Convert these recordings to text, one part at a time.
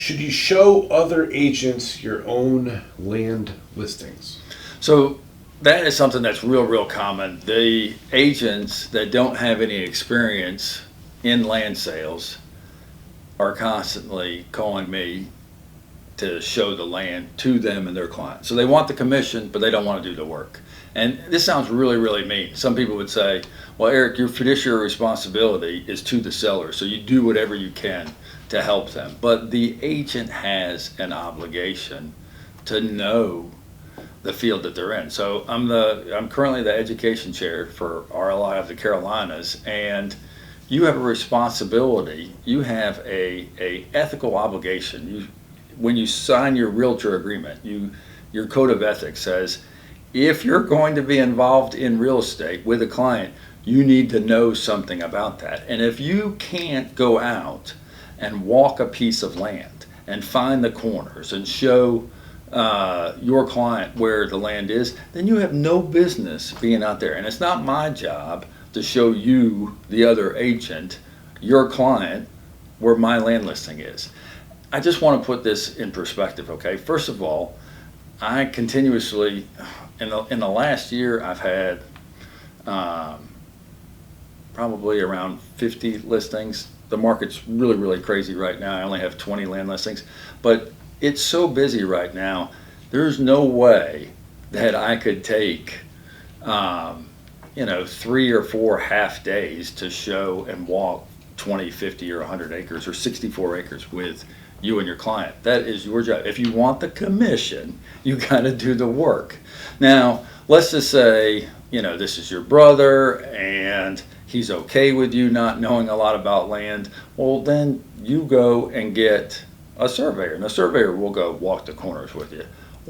Should you show other agents your own land listings? So that is something that's real common. The agents that don't have any experience in land sales are constantly calling me to show the land to them and their clients. So they want the commission, but they don't want to do the work. And this sounds really mean. Some people would say, well, Eric, your fiduciary responsibility is to the seller, so you do whatever you can to help them. But the agent has an obligation to know the field that they're in. So I'm currently the education chair for RLI of the Carolinas, and you have a responsibility. You have a ethical obligation. When you sign your realtor agreement, your code of ethics says if you're going to be involved in real estate with a client, you need to know something about that. And if you can't go out and walk a piece of land and find the corners and show your client where the land is, then you have no business being out there. And it's not my job to show you, the other agent, your client, where my land listing is. I just want to put this in perspective, okay? First of all, I continuously, in the last year, I've had probably around 50 listings. The market's really crazy right now. I only have 20 land listings, but it's so busy right now. There's no way that I could take 3 or 4 half days to show and walk 20, 50, or 100 acres or 64 acres with you and your client. That is your job. If you want the commission, you got to do the work. Now, let's just say, this is your brother and he's okay with you not knowing a lot about land. Well, then you go and get a surveyor, and the surveyor will go walk the corners with you.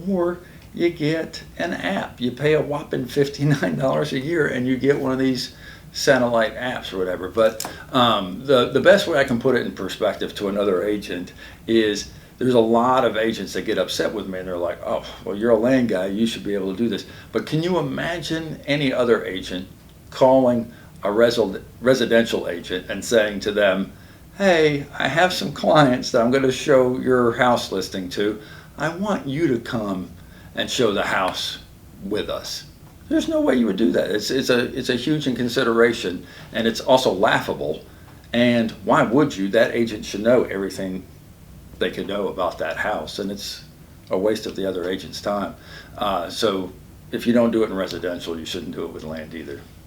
Or you get an app. You pay a whopping $59 a year and you get one of these satellite apps or whatever. But the best way I can put it in perspective to another agent is there's a lot of agents that get upset with me and they're like, oh, well, you're a land guy, you should be able to do this. But can you imagine any other agent calling a residential agent and saying to them, hey, I have some clients that I'm going to show your house listing to. I want you to come and show the house with us. There's no way you would do that. It's a huge consideration, and it's also laughable. And why would you? That agent should know everything they could know about that house, and it's a waste of the other agent's time. So if you don't do it in residential, you shouldn't do it with land either.